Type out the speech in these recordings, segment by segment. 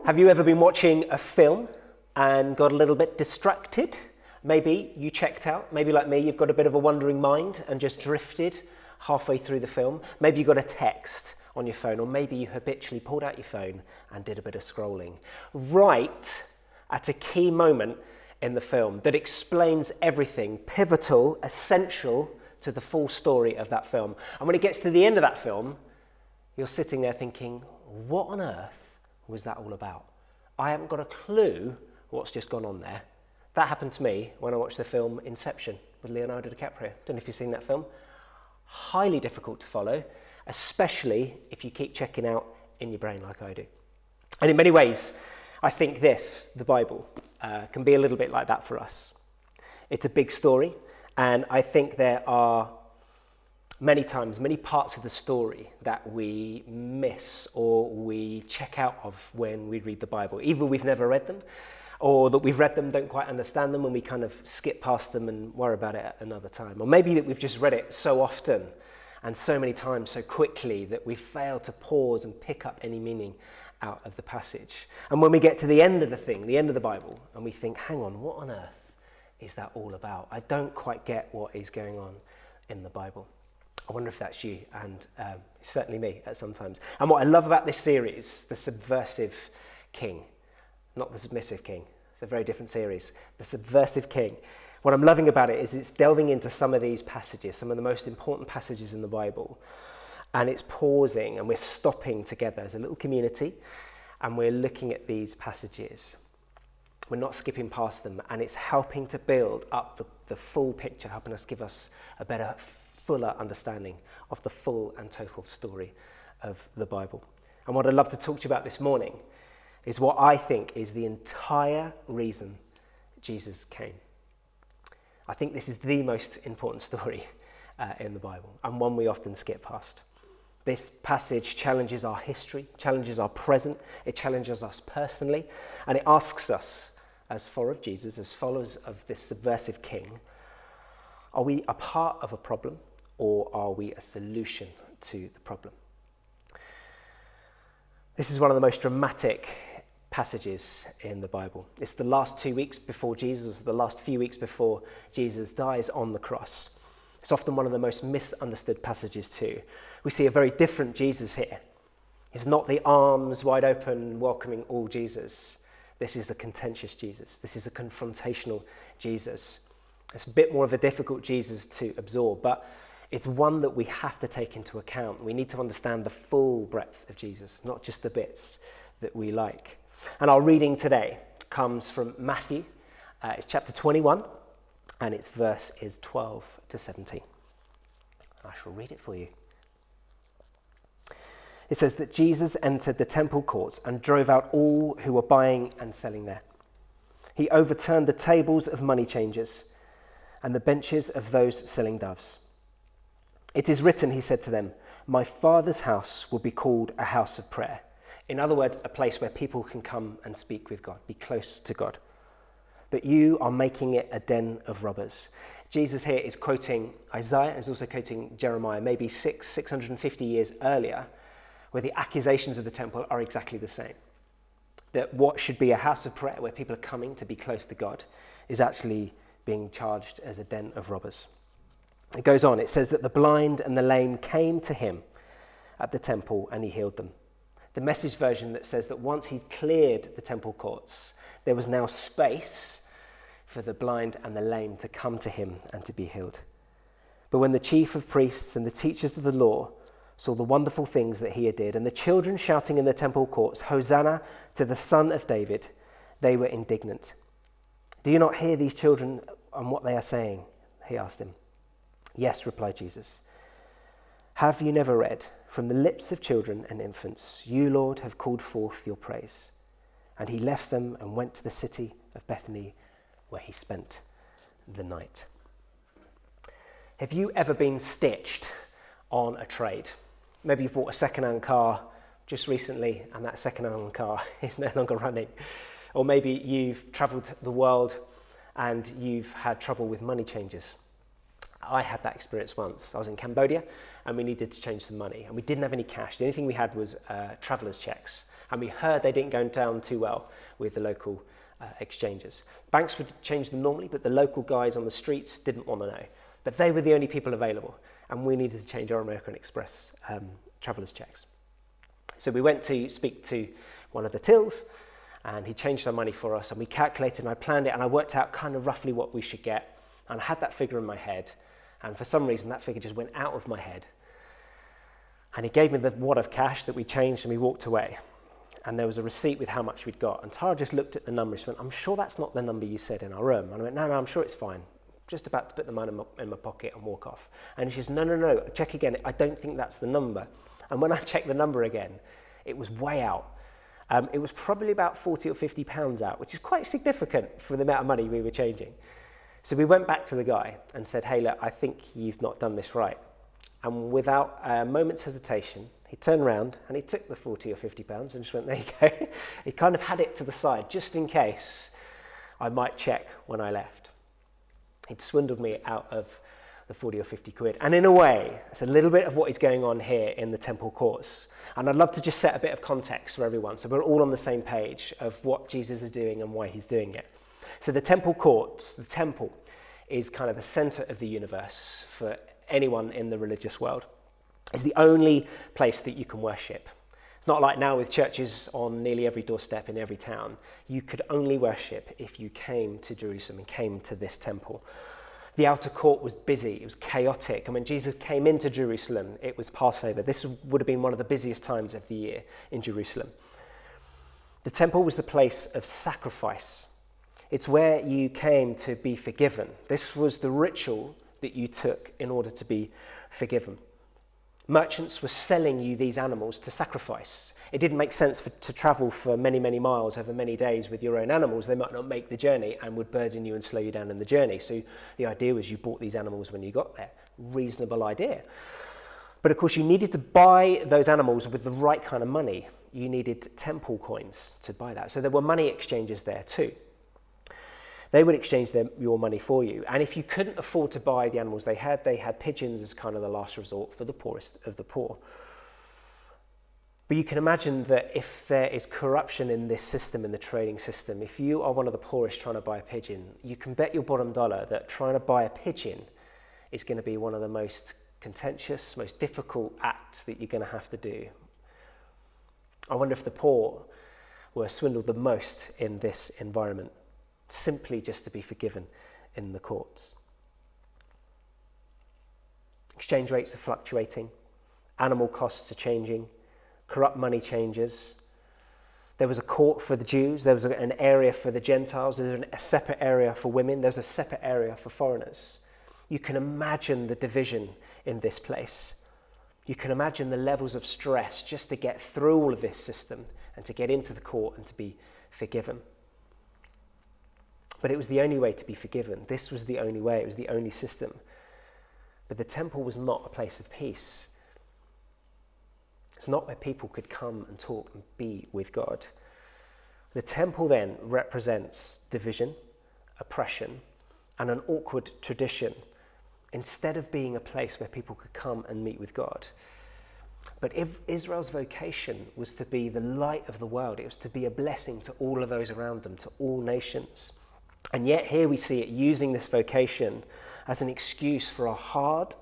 Have you ever been watching a film and got a little bit distracted? Maybe you checked out. Maybe like me, you've got a bit of a wandering mind and just drifted halfway through the film. Maybe you got a text on your phone, or maybe you habitually pulled out your phone and did a bit of scrolling. Right at a key moment in the film that explains everything, pivotal, essential to the full story of that film. And when it gets to the end of that film, you're sitting there thinking, what on earth was that all about? I haven't got a clue what's just gone on there. That happened to me when I watched the film Inception with Leonardo DiCaprio. Don't know if you've seen that film. Highly difficult to follow, especially if you keep checking out in your brain like I do. And in many ways, I think this, the Bible, can be a little bit like that for us. It's a big story, and I think there are many times, many parts of the story that we miss or we check out of when we read the Bible. Either we've never read them, or that we've read them, don't quite understand them, and we kind of skip past them and worry about it at another time. Or maybe that we've just read it so often and so many times so quickly that we fail to pause and pick up any meaning out of the passage. And when we get to the end of the thing, the end of the Bible, and we think, hang on, what on earth is that all about? I don't quite get what is going on in the Bible. I wonder if that's you, and certainly me at some times. And what I love about this series, The Subversive King, not The Submissive King, it's a very different series, The Subversive King. What I'm loving about it is it's delving into some of these passages, some of the most important passages in the Bible, and it's pausing and we're stopping together as a little community and we're looking at these passages. We're not skipping past them, and it's helping to build up the full picture, helping us give us a better, fuller understanding of the full and total story of the Bible. And what I'd love to talk to you about this morning is what I think is the entire reason Jesus came. I think this is the most important story in the Bible, and one we often skip past. This passage challenges our history, challenges our present, it challenges us personally, and it asks us, as followers of Jesus, as followers of this subversive king, are we a part of a problem, or are we a solution to the problem? This is one of the most dramatic passages in the Bible. It's the last 2 weeks before Jesus, the last few weeks before Jesus dies on the cross. It's often one of the most misunderstood passages too. We see a very different Jesus here. It's not the arms wide open, welcoming all Jesus. This is a contentious Jesus. This is a confrontational Jesus. It's a bit more of a difficult Jesus to absorb, but it's one that we have to take into account. We need to understand the full breadth of Jesus, not just the bits that we like. And our reading today comes from Matthew. It's chapter 21, and its verse is 12 to 17. I shall read it for you. It says that Jesus entered the temple courts and drove out all who were buying and selling there. He overturned the tables of money changers and the benches of those selling doves. It is written, he said to them, my Father's house will be called a house of prayer. In other words, a place where people can come and speak with God, be close to God. But you are making it a den of robbers. Jesus here is quoting Isaiah, and is also quoting Jeremiah, maybe 650 years earlier, where the accusations of the temple are exactly the same. That what should be a house of prayer, where people are coming to be close to God, is actually being charged as a den of robbers. It goes on, it says that the blind and the lame came to him at the temple and he healed them. The Message version that says that once he cleared the temple courts, there was now space for the blind and the lame to come to him and to be healed. But when the chief of priests and the teachers of the law saw the wonderful things that he did, and the children shouting in the temple courts, Hosanna to the Son of David, they were indignant. Do you not hear these children and what they are saying? He asked him. Yes, replied Jesus. Have you never read, from the lips of children and infants, you, Lord, have called forth your praise? And he left them and went to the city of Bethany, where he spent the night. Have you ever been stitched on a trade? Maybe you've bought a second-hand car just recently and that second-hand car is no longer running. Or maybe you've travelled the world and you've had trouble with money changers. I had that experience once. I was in Cambodia and we needed to change some money and we didn't have any cash. The only thing we had was traveller's checks. And we heard they didn't go down too well with the local exchanges. Banks would change them normally, but the local guys on the streets didn't want to know. But they were the only people available, and we needed to change our American Express traveller's checks. So we went to speak to one of the tills, and he changed our money for us, and we calculated, and I planned it, and I worked out kind of roughly what we should get, and I had that figure in my head, and for some reason that figure just went out of my head. And he gave me the wad of cash that we changed, and we walked away. And there was a receipt with how much we'd got. And Tara just looked at the number. She went, I'm sure that's not the number you said in our room. And I went, no, I'm sure it's fine. Just about to put the money in my pocket and walk off. And she says, no, check again. I don't think that's the number. And when I checked the number again, it was way out. It was probably about 40 or 50 pounds out, which is quite significant for the amount of money we were changing. So we went back to the guy and said, hey, look, I think you've not done this right. And without a moment's hesitation, he turned around and he took the 40 or 50 pounds and just went, there you go. He kind of had it to the side just in case I might check when I left. He'd swindled me out of the 40 or 50 quid. And in a way, it's a little bit of what is going on here in the temple courts. And I'd love to just set a bit of context for everyone so we're all on the same page of what Jesus is doing and why he's doing it. So the temple courts, the temple, is kind of the center of the universe for anyone in the religious world. It's the only place that you can worship. It's not like now with churches on nearly every doorstep in every town. You could only worship if you came to Jerusalem and came to this temple. The outer court was busy, it was chaotic. And when Jesus came into Jerusalem, it was Passover. This would have been one of the busiest times of the year in Jerusalem. The temple was the place of sacrifice. It's where you came to be forgiven. This was the ritual that you took in order to be forgiven. Merchants were selling you these animals to sacrifice. It didn't make sense to travel for many, many miles over many days with your own animals. They might not make the journey and would burden you and slow you down in the journey. So the idea was you bought these animals when you got there. Reasonable idea. But of course you needed to buy those animals with the right kind of money. You needed temple coins to buy that. So there were money exchanges there too. They would exchange your money for you. And if you couldn't afford to buy the animals they had pigeons as kind of the last resort for the poorest of the poor. But you can imagine that if there is corruption in this system, in the trading system, if you are one of the poorest trying to buy a pigeon, you can bet your bottom dollar that trying to buy a pigeon is going to be one of the most contentious, most difficult acts that you're going to have to do. I wonder if the poor were swindled the most in this environment, simply just to be forgiven in the courts. Exchange rates are fluctuating, animal costs are changing, corrupt money changes. There was a court for the Jews, there was an area for the Gentiles, there was a separate area for women, there was a separate area for foreigners. You can imagine the division in this place. You can imagine the levels of stress just to get through all of this system and to get into the court and to be forgiven. But it was the only way to be forgiven. This was the only way. It was the only system. But the temple was not a place of peace. It's not where people could come and talk and be with God. The temple then represents division, oppression, and an awkward tradition, instead of being a place where people could come and meet with God. But if Israel's vocation was to be the light of the world, it was to be a blessing to all of those around them, to all nations. And yet here we see it using this vocation as an excuse for a hard,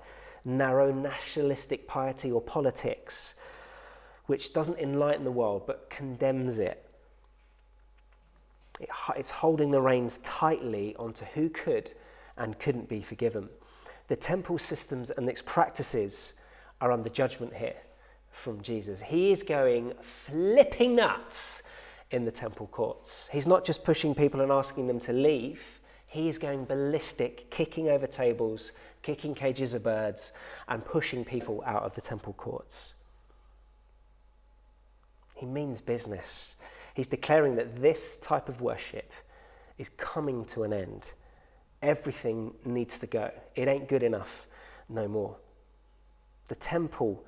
narrow, nationalistic piety or politics, which doesn't enlighten the world but condemns it. It's holding the reins tightly onto who could and couldn't be forgiven. The temple systems and its practices are under judgment here from Jesus. He is going flipping nuts in the temple courts. He's not just pushing people and asking them to leave. He is going ballistic, kicking over tables, kicking cages of birds, and pushing people out of the temple courts. He means business. He's declaring that this type of worship is coming to an end. Everything needs to go. It ain't good enough no more. The temple,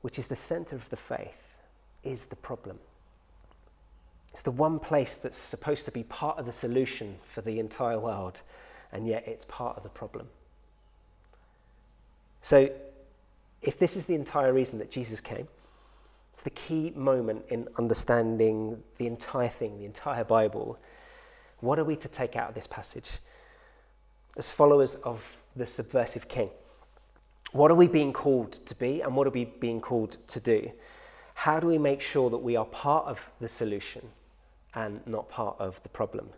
which is the center of the faith, is the problem. It's the one place that's supposed to be part of the solution for the entire world, and yet it's part of the problem. So, if this is the entire reason that Jesus came, It's the key moment in understanding the entire thing, the entire Bible. What are we to take out of this passage? As followers of the subversive king, what are we being called to be and what are we being called to do? How do we make sure that we are part of the solution and not part of the problem?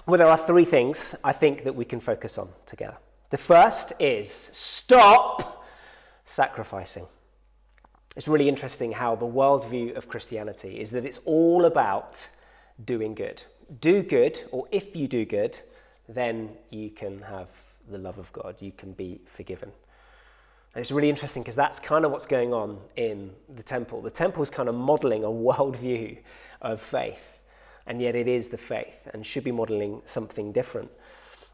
Well, there are three things I think that we can focus on together. The first is stop sacrificing. It's really interesting how the worldview of Christianity is that it's all about doing good. Do good, or if you do good, then you can have the love of God. You can be forgiven. And it's really interesting because that's kind of what's going on in the temple. The temple is kind of modeling a worldview of faith, and yet it is the faith and should be modeling something different.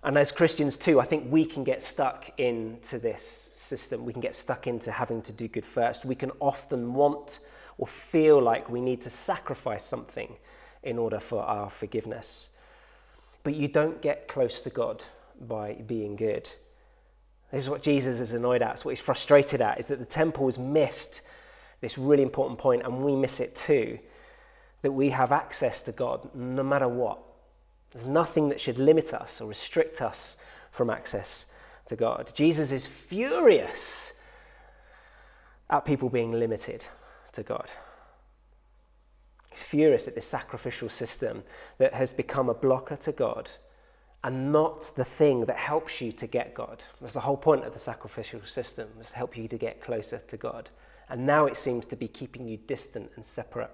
And as Christians too, I think we can get stuck into this system. We can get stuck into having to do good first. We can often want or feel like we need to sacrifice something in order for our forgiveness. But you don't get close to God by being good. This is what Jesus is annoyed at. It's what he's frustrated at, is that the temple has missed this really important point, and we miss it too, that we have access to God no matter what. There's nothing that should limit us or restrict us from access to God. Jesus is furious at people being limited to God. He's furious at this sacrificial system that has become a blocker to God and not the thing that helps you to get God. That's the whole point of the sacrificial system, was to help you to get closer to God. And now it seems to be keeping you distant and separate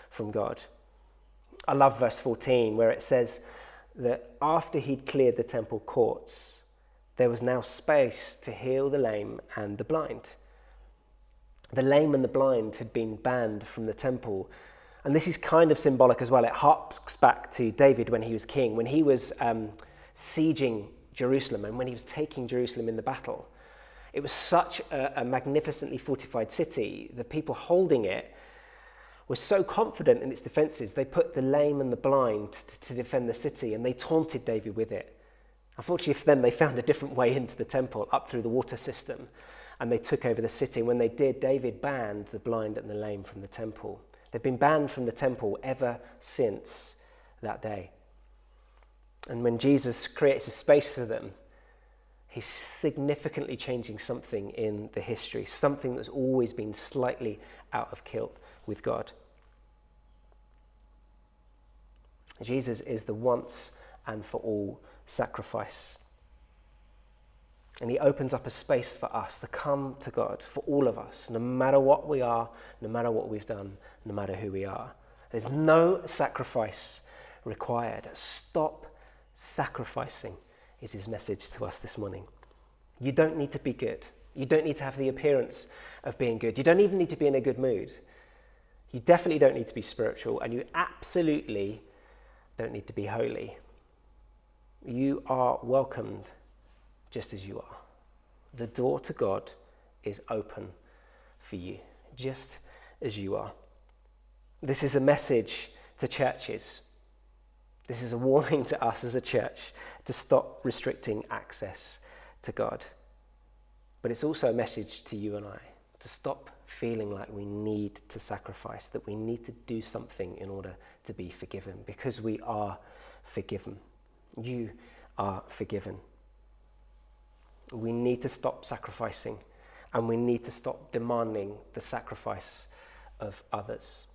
from God. I love verse 14 where it says that after he'd cleared the temple courts, there was now space to heal the lame and the blind. The lame and the blind had been banned from the temple. And this is kind of symbolic as well. It harks back to David when he was king, when he was sieging Jerusalem and when he was taking Jerusalem in the battle. It was such a magnificently fortified city. The people holding it were so confident in its defenses, they put the lame and the blind to defend the city, and they taunted David with it. Unfortunately for them, they found a different way into the temple, up through the water system, and they took over the city. And when they did, David banned the blind and the lame from the temple. They've been banned from the temple ever since that day. And when Jesus creates a space for them, he's significantly changing something in the history, something that's always been slightly out of kilt with God. Jesus is the once and for all sacrifice. And he opens up a space for us to come to God, for all of us, no matter what we are, no matter what we've done, no matter who we are. There's no sacrifice required. Stop sacrificing is his message to us this morning. You don't need to be good. You don't need to have the appearance of being good. You don't even need to be in a good mood. You definitely don't need to be spiritual, and you absolutely don't need to be holy. You are welcomed just as you are. The door to God is open for you, just as you are. This is a message to churches. This is a warning to us as a church to stop restricting access to God. But it's also a message to you and I to stop feeling like we need to sacrifice, that we need to do something in order to be forgiven, because we are forgiven. You are forgiven. We need to stop sacrificing, and we need to stop demanding the sacrifice of others.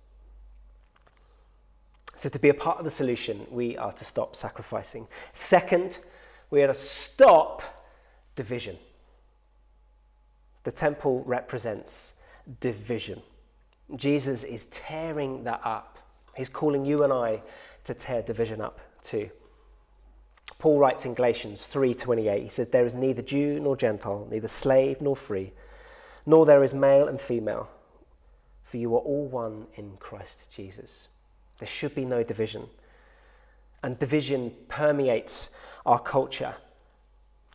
So to be a part of the solution, we are to stop sacrificing. Second, we are to stop division. The temple represents division. Jesus is tearing that up. He's calling you and I to tear division up too. Paul writes in Galatians 3:28, he said, "There is neither Jew nor Gentile, neither slave nor free, nor there is male and female, for you are all one in Christ Jesus." There should be no division. And division permeates our culture.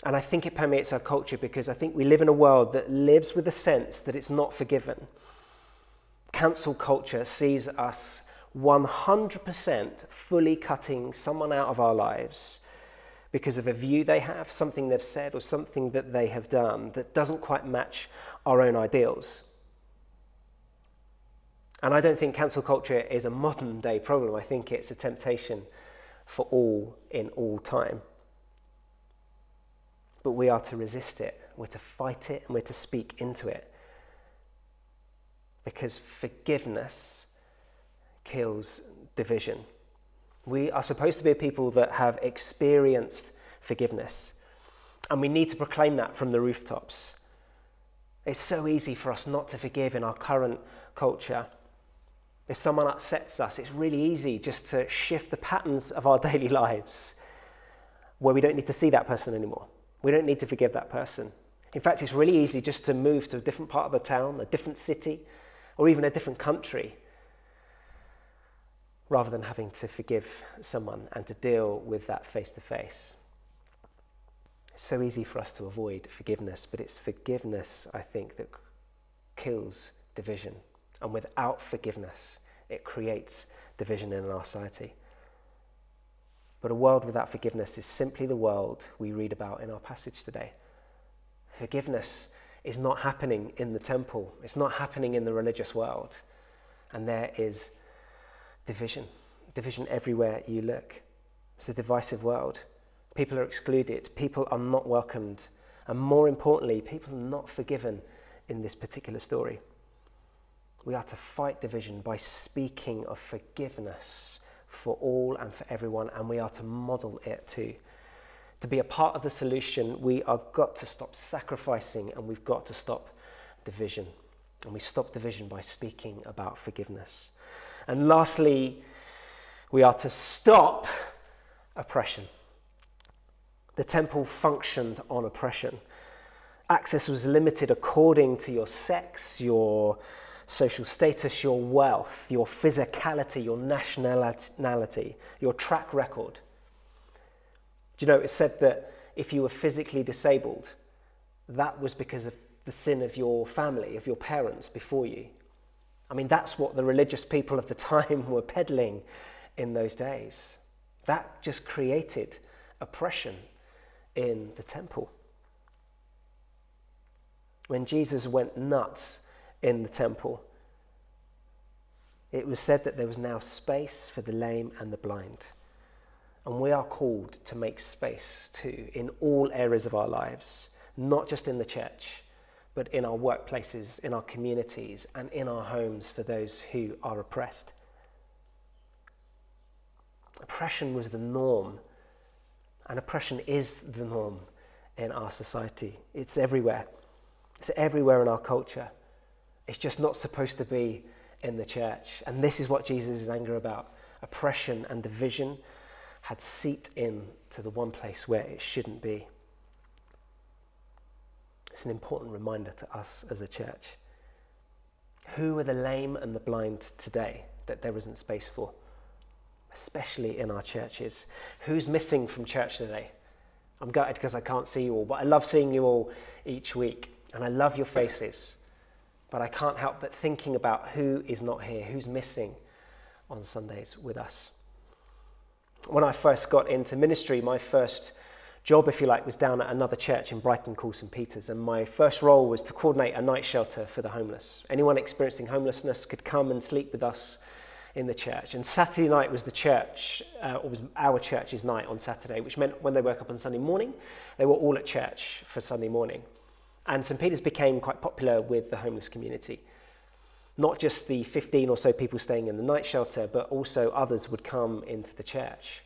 And I think it permeates our culture because I think we live in a world that lives with a sense that it's not forgiven. Cancel culture sees us 100% fully cutting someone out of our lives because of a view they have, something they've said, or something that they have done that doesn't quite match our own ideals. And I don't think cancel culture is a modern day problem. I think it's a temptation for all in all time. But we are to resist it, we're to fight it, and we're to speak into it. Because forgiveness kills division. We are supposed to be a people that have experienced forgiveness. And we need to proclaim that from the rooftops. It's so easy for us not to forgive in our current culture. If someone upsets us, it's really easy just to shift the patterns of our daily lives where we don't need to see that person anymore. We don't need to forgive that person. In fact, it's really easy just to move to a different part of the town, a different city, or even a different country, rather than having to forgive someone and to deal with that face to face. It's so easy for us to avoid forgiveness, but it's forgiveness, I think, that kills division. And without forgiveness, it creates division in our society. But a world without forgiveness is simply the world we read about in our passage today. Forgiveness is not happening in the temple. It's not happening in the religious world. And there is division everywhere you look. It's a divisive world. People are excluded. People are not welcomed. And more importantly, people are not forgiven in this particular story. We are to fight division by speaking of forgiveness for all and for everyone, and we are to model it too. To be a part of the solution, we are got to stop sacrificing, and we've got to stop division. And we stop division by speaking about forgiveness. And lastly, we are to stop oppression. The temple functioned on oppression. Access was limited according to your sex, your social status, your wealth, your physicality, your nationality, your track record. Do you know, it's said that if you were physically disabled, that was because of the sin of your family, of your parents before you. I mean, that's what the religious people of the time were peddling in those days. That just created oppression in the temple. When Jesus went nuts in the temple, it was said that there was now space for the lame and the blind. And we are called to make space too in all areas of our lives, not just in the church, but in our workplaces, in our communities, and in our homes for those who are oppressed. Oppression was the norm, and oppression is the norm in our society. It's everywhere. It's everywhere in our culture. It's just not supposed to be in the church. And this is what Jesus is angry about. Oppression and division had seeped in to the one place where it shouldn't be. It's an important reminder to us as a church. Who are the lame and the blind today that there isn't space for? Especially in our churches. Who's missing from church today? I'm gutted because I can't see you all, but I love seeing you all each week. And I love your faces, but I can't help but thinking about who is not here, who's missing on Sundays with us. When I first got into ministry, my first job, if you like, was down at another church in Brighton called St. Peter's, and my first role was to coordinate a night shelter for the homeless. Anyone experiencing homelessness could come and sleep with us in the church. And Saturday night was was our church's night on Saturday, which meant when they woke up on Sunday morning, they were all at church for Sunday morning. And St. Peter's became quite popular with the homeless community. Not just the 15 or so people staying in the night shelter, but also others would come into the church.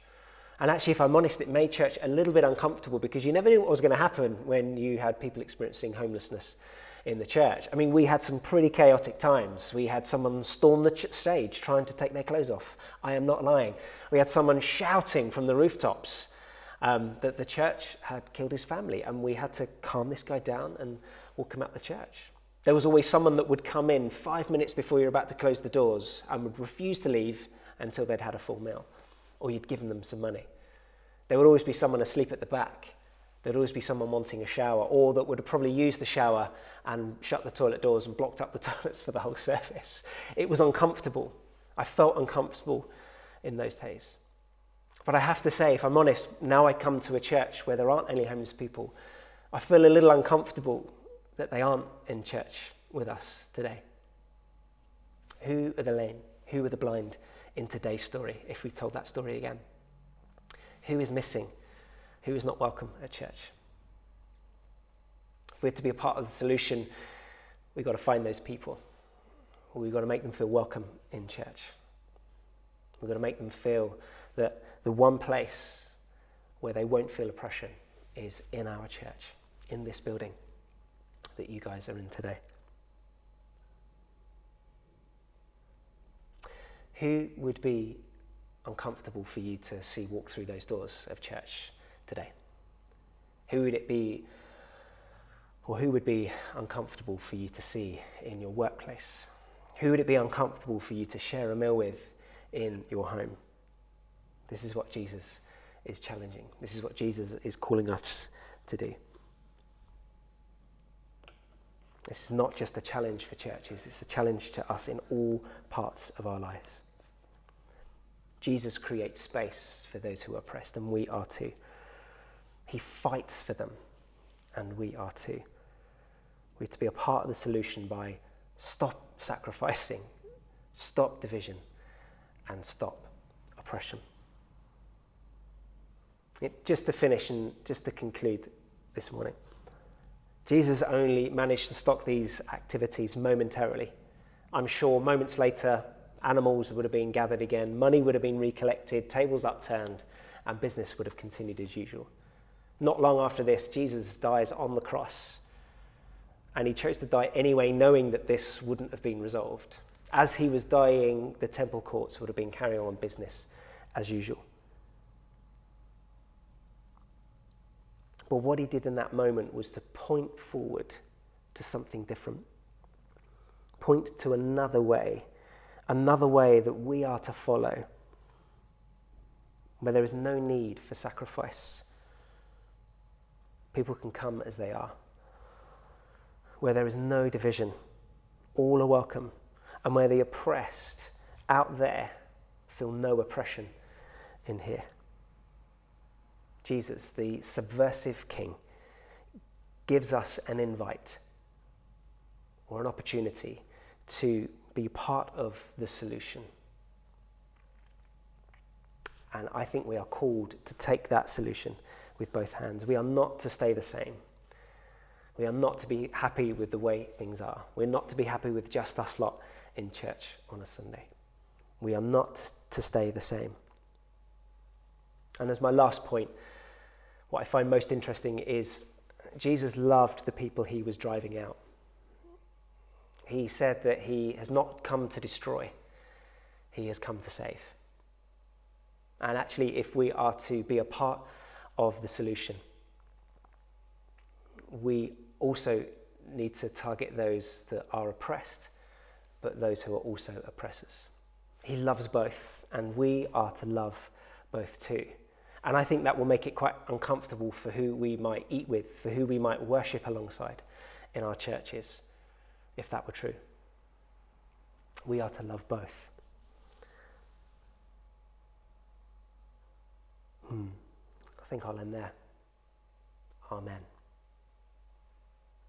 And actually, if I'm honest, it made church a little bit uncomfortable because you never knew what was going to happen when you had people experiencing homelessness in the church. I mean, we had some pretty chaotic times. We had someone storm the stage trying to take their clothes off. I am not lying. We had someone shouting from the rooftops that the church had killed his family, and we had to calm this guy down and walk him out the church. There was always someone that would come in 5 minutes before you're about to close the doors and would refuse to leave until they'd had a full meal, or you'd given them some money. There would always be someone asleep at the back. There'd always be someone wanting a shower, or that would have probably used the shower and shut the toilet doors and blocked up the toilets for the whole service. It was uncomfortable. I felt uncomfortable in those days. But I have to say, if I'm honest, now I come to a church where there aren't any homeless people, I feel a little uncomfortable that they aren't in church with us today. Who are the lame? Who are the blind in today's story, if we told that story again? Who is missing? Who is not welcome at church? If we're to be a part of the solution, we've got to find those people. We've got to make them feel welcome in church. We've got to make them feel that the one place where they won't feel oppression is in our church, in this building that you guys are in today. Who would be uncomfortable for you to see walk through those doors of church today? Who would it be, or who would be uncomfortable for you to see in your workplace? Who would it be uncomfortable for you to share a meal with in your home? This is what Jesus is challenging. This is what Jesus is calling us to do. This is not just a challenge for churches, it's a challenge to us in all parts of our life. Jesus creates space for those who are oppressed, and we are too. He fights for them, and we are too. We're to be a part of the solution by stop sacrificing, stop division, and stop oppression. Just to finish and just to conclude this morning, Jesus only managed to stop these activities momentarily. I'm sure moments later, animals would have been gathered again, money would have been recollected, tables upturned, and business would have continued as usual. Not long after this, Jesus dies on the cross, and he chose to die anyway, knowing that this wouldn't have been resolved. As he was dying, the temple courts would have been carrying on business as usual. But what he did in that moment was to point forward to something different. Point to another way that we are to follow, where there is no need for sacrifice. People can come as they are. Where there is no division, all are welcome, and where the oppressed out there feel no oppression in here. Jesus, the subversive king, gives us an invite or an opportunity to be part of the solution. And I think we are called to take that solution with both hands. We are not to stay the same. We are not to be happy with the way things are. We're not to be happy with just us lot in church on a Sunday. We are not to stay the same. And as my last point, what I find most interesting is Jesus loved the people he was driving out. He said that he has not come to destroy, he has come to save. And actually, if we are to be a part of the solution, we also need to target those that are oppressed, but those who are also oppressors. He loves both, and we are to love both too. And I think that will make it quite uncomfortable for who we might eat with, for who we might worship alongside in our churches, if that were true. We are to love both. I think I'll end there. Amen.